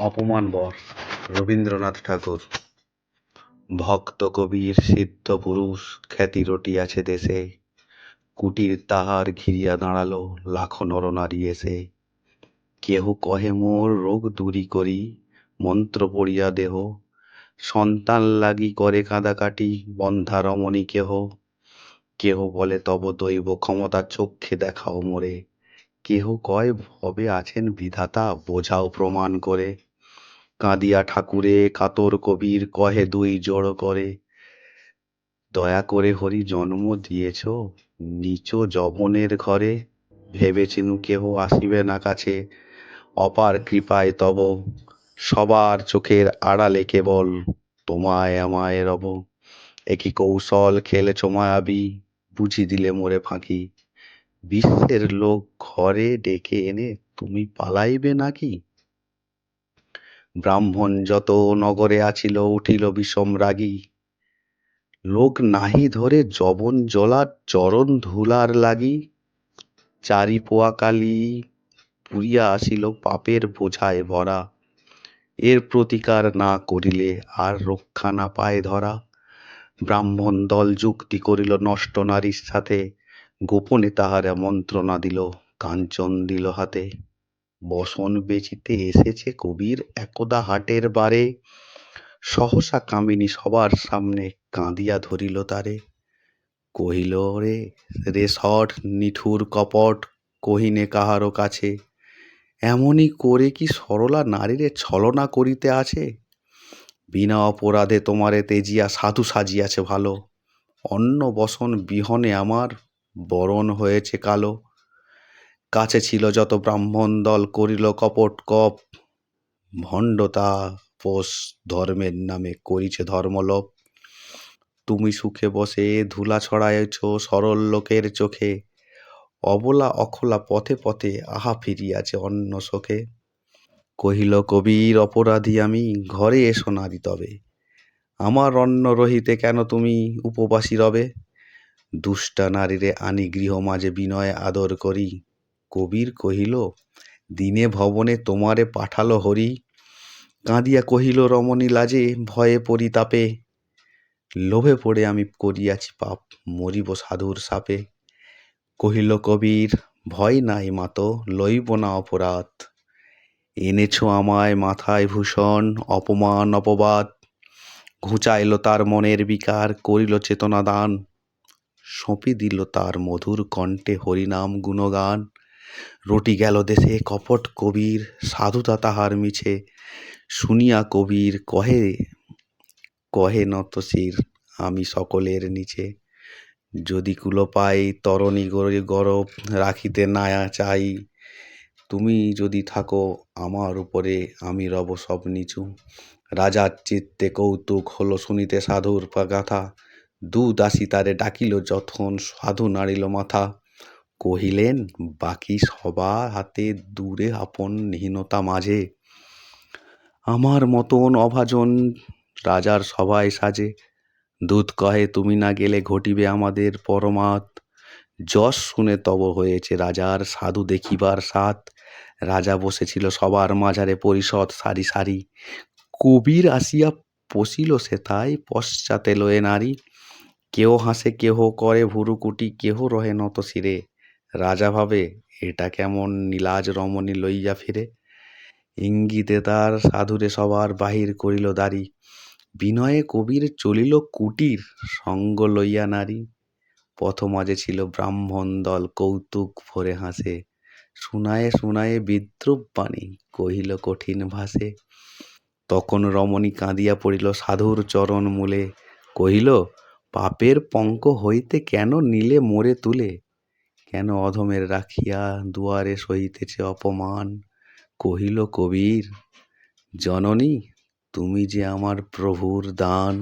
অপমানবর রবীন্দ্রনাথ ঠাকুর। ভক্ত কবির সিদ্ধ পুরুষ খ্যাতি রটিয়াছে দেশে, কুটির তাহার ঘিরিয়া দাঁড়ালো লাখো নরনারী এসে। কেহ কহে মোর রোগ দূরী করি, মন্ত্র পড়িয়া দেহ, সন্তান লাগি করে কাঁদাকাটি বন্ধা রমণী কেহ। কেহ বলে তব দৈব ক্ষমতা চক্ষে দেখাও মোরে, কেহ কয় ভবে আছেন বিধাতা বোঝাও প্রমাণ করে। কাঁদিয়া ঠাকুরে কাতর কবির কহে দুই জোড় করে, দয়া করে হরি জন্ম দিয়েছ নিচ যবনের ঘরে। ভেবেছিনু কেহ আসিবে না কাছে, অপার কৃপায় তব সবার চোখের আড়ালে কেবল তোমায় আমায় রব। একই কৌশল খেলেছ মায়াবী, বুঝি দিলে মোরে ফাঁকি। বিশ্বের লোক ঘরে ডেকে এনে তুমি পালাইবে নাকি? ব্রাহ্মণ যত নগরে আছিল উঠিল বিষম রাগী, লোক নাহি ধরে যবন জলার চরণ ধুলার লাগি। চারি পোয়াকালী পুরিয়া আসিল পাপের বোঝায় ভরা, এর প্রতিকার না করিলে আর রক্ষা না পায় ধরা। ব্রাহ্মণ দল যুক্তি করিল নষ্ট নারীর সাথে, গোপনে তাহারা মন্ত্রণা দিল কাঞ্চন দিল হাতে। বসন বেচিতে এসেছে কবির একদা হাটের বারে, সহসা কামিনী সবার সামনে কাঁদিয়া ধরিল তারে। কহিল রে রে শঠ নিঠুর কপট, কহিনে কাহারো কাছে, এমনি করে কি সরলা নারীরে ছলনা করিতে আছে? বিনা অপরাধে তোমারে তেজিয়া সাধু সাজিয়াছে ভালো, অন্ন বসন বিহনে আমার বরণ হয়েছে কালো। কাছে ছিল যত ব্রাহ্মণ দল করিল কপট কপ, ভণ্ড তাপস ধর্মের নামে করিছে ধর্মলোপ। তুমি সুখে বসে ধুলা ছড়াইছ সরল লোকের চোখে, অবলা অখলা পথে পথে আহা ফিরিয়াছে অন্য শোকে। কহিল কবির অপরাধী আমি, ঘরে এসো নারী তবে, আমার অন্ন রহিতে কেন তুমি উপবাসী রবে? দুষ্টা নারীরে আনি গৃহ মাঝে বিনয় আদর করি, কবির কহিল দিনে ভবনে তোমারে পাঠালো হরি। কাঁদিয়া কহিল রমণী লাজে ভয়ে পরিতাপে, লোভে পড়ে আমি করিয়াছি পাপ মরিব সাধুর শাপে। কহিল কবির ভয় নাই মাতো লইব না অপরাধ, এনেছ আমায় মাথায় ভূষণ অপমান অপবাদ। ঘুচাইল তার মনের বিকার করিল চেতনা দান, সঁপি দিল তার মধুর কণ্ঠে হরিনাম গুণগান। রটি গেল দেশে কপট কবির সাধুতা তাহার মিছে, শুনিয়া কবির কহে কহে নত শির আমি সকলের নিচে। যদি কুলো পাই তরণী গরব রাখিতে না চাই, তুমি যদি থাকো আমার উপরে আমি রব সব নিচু। রাজার চিত্তে কৌতুক হলো শুনিতে সাধুর গাথা, দু দাসী তারে ডাকিল যখন সাধু নাড়িল মাথা। কহিলেন বাকি সবার হাতে দূরে আপন হীনতা মাঝে, আমার মতন অভাজন রাজার সভায় সাজে। দূত কহে তুমি না গেলে ঘটিবে আমাদের পরমাদ, যশ শুনে তব হয়েছে রাজার সাধু দেখিবার সাথ। রাজা বসেছিল সবার মাঝারে পরিষদ সারি সারি, কবির আসিয়া পশিল সেথায় পশ্চাতে লয়ে নারী। কেহ হাসে কেহ করে ভুরুকুটি কেহ রহে নত শিরে, রাজা ভাবে এটা কেমন নীলাজ রমণী লইয়া ফিরে। ইঙ্গিতে তার সাধুরে সবার বাহির করিল দাঁড়ি, বিনয়ে কবির চলিল কুটির সঙ্গ লইয়া নারী। পথ মাঝে ছিল ব্রাহ্মণ দল কৌতুক ভরে হাসে, শুনায়ে শুনায়ে বিদ্রুপ বাণী কহিল কঠিন ভাষে। তখন রমণী কাঁদিয়া পড়িল সাধুর চরণ মূলে, কহিল পাপের পঙ্ক হইতে কেন নিলে মোরে তুলে? কেন অধমের রাখিয়া দুয়ারে সহিতেছে অপমান? কহিল কবির জননী তুমি যে আমার প্রভুর দান।